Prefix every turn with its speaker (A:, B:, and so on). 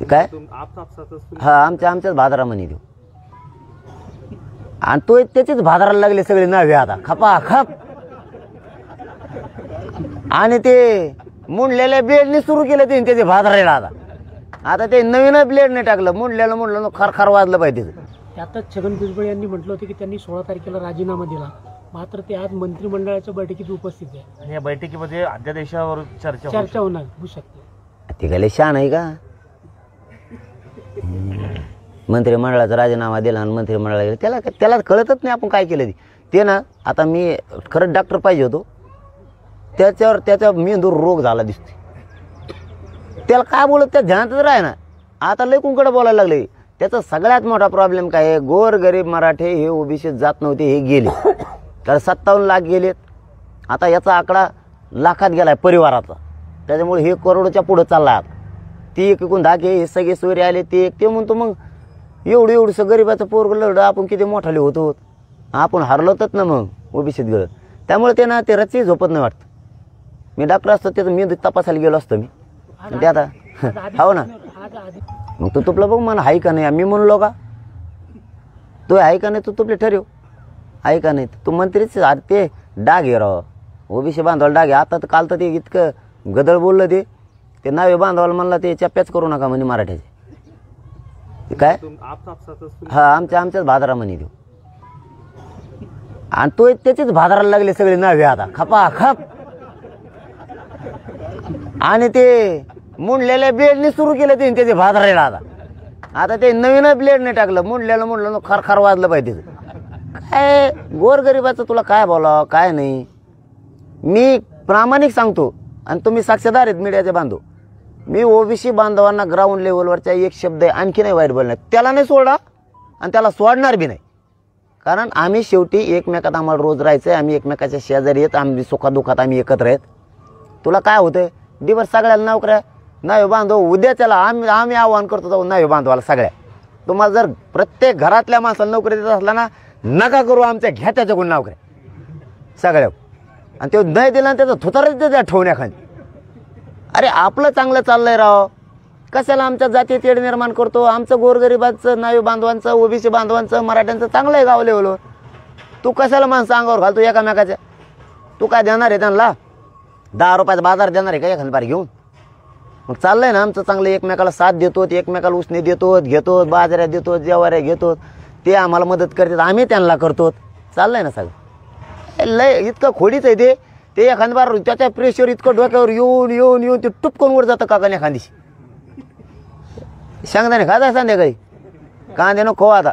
A: काय हा आमच्याच भादरामध्ये देऊ आणि तो त्याचीच भादराला लागले सगळे नवे आता खपा खप आणि ते मुंडलेल्या ब्लेडने सुरू केलं त्याचे भादरायला आता ते नवीन ब्लेडने टाकलं मुंडलेलं खरखर वाजलं पाहिजे.
B: त्यातच छगन भुजबळ यांनी म्हटलं होतं की त्यांनी 16 तारखेला राजीनामा दिला, मात्र ते आज मंत्रिमंडळाच्या बैठकीत उपस्थित आहे.
C: या बैठकीमध्ये अध्यादेशावर
B: चर्चा होणार होऊ शकते.
A: ते काय शान आहे का? मंत्रिमंडळाचा राजीनामा दिला आणि मंत्रिमंडळाला गेलं त्याला कळतच नाही आपण काय केलं ते ना. आता मी खरंच डॉक्टर पाहिजे होतो, त्याच्या मेंदूर रोग झाला दिसते. त्याला काय बोलत त्या ध्यानातच राह ना. आता लय कुंकडे बोलायला लागले. त्याचा सगळ्यात मोठा प्रॉब्लेम काय आहे, गोर गरीब मराठे हे ओबीसीत जात नव्हते हे गेले, तर 57 लाख गेलेत. आता याचा आकडा लाखात गेलाय परिवाराचा, त्याच्यामुळे हे करोडच्या पुढे चालला. आता ती एकूण धाके हे सगळे सोयरे आले ते म्हणतो मग एवढंसं गरीबाचं पोरग लढ आपण किती मोठाले होतो, आपण हरलोतच ना मग ओबीसीत गेलं. त्यामुळे ते ना ते रच्ची झोपत नाही वाटतं. मी डॉक्टर असतो त्याचं मेंदू तपासायला गेलो असतो मी ते आता हो ना. मग तू तुपलं बघ मला आहे का नाही, मी म्हणलो का तो आहे का नाही, तू तुपले ठरव आहे का नाही. तू मंत्रीच ते डाग आहे राव, ओबीसी बांधवाला डाग आहे. आता तर काल तर ते इतकं गदळ बोललं ते नावे बांधवाला म्हणला ते चप्प्याच करू नका म्हणे मराठ्याचे. काय हा आमच्याच भादरामध्ये देऊ आणि तो त्याचीच भादराला लागले सगळे नवे आता खपा खप आणि ते मुंडलेल्या ब्लेडने सुरू केलं त्याचे भादरायला आता ते नवीन ब्लेडने टाकलं मुंडलेलं खरखर वाजलं पाहिजे. काय गोरगरिबाचं तुला काय बोलावं काय नाही. मी प्रामाणिक सांगतो आणि तुम्ही साक्षीदार आहेत मीडियाचे बांधव. मी ओबीसी बांधवांना ग्राउंड लेवलवरचा एक शब्द आणखी नाही वाईट बोलणार, त्याला नाही सोडा आणि त्याला सोडणार बी नाही. कारण आम्ही शेवटी एकमेकात आम्हाला रोज राहायचं आहे, आम्ही एकमेकाच्या शेजारी येत, आम्ही सुखादुखात आम्ही एकत्र आहेत. तुला काय होतंय दिवस सगळ्याला नोकऱ्या नावे बांधव उद्याच्याला आम्ही आव्हान करतो जाऊ नावे बांधवाला सगळ्या. तुम्हाला जर प्रत्येक घरातल्या माणसाला नोकरी देत असला ना नका करू आमच्या घ्या त्याच्याकडून नोकऱ्या सगळ्या. आणि ते नाही दिला आणि त्याचं थुतारच द्या ठेवण्याखाली. अरे आपलं चांगलं चाललंय राव, कशाला आमच्या जाती तेढ निर्माण करतो. आमचं गोरगरिबाचं नावे बांधवांचं ओबीसी बांधवांचं मराठ्यांचं चांगलं आहे गाव लेवलवर. तू कशाला माणसं अंगावर घालतो एकामेकाच्या. तू काय देणार आहे त्यांना 10 रुपयाचा बाजार देणार आहे का एखादी बार घेऊन. मग चाललंय ना आमचं चांगलं, एकमेकाला साथ देतो, एकमेकाला उसने देतो घेतो, बाजऱ्या देतो, जेवाऱ्या घेतो, ते आम्हाला मदत करतात आम्ही त्यांना करतो. चाललंय ना सगळं. लय इतकं खोडीच आहे ते एखादी बार त्याच्या प्रेशर इतकं डोक्यावर येऊन ते टुपकून वर जातं काकाने एखादीशी. शेंगदाणे खाता संध्याकाळी कांदे नको आता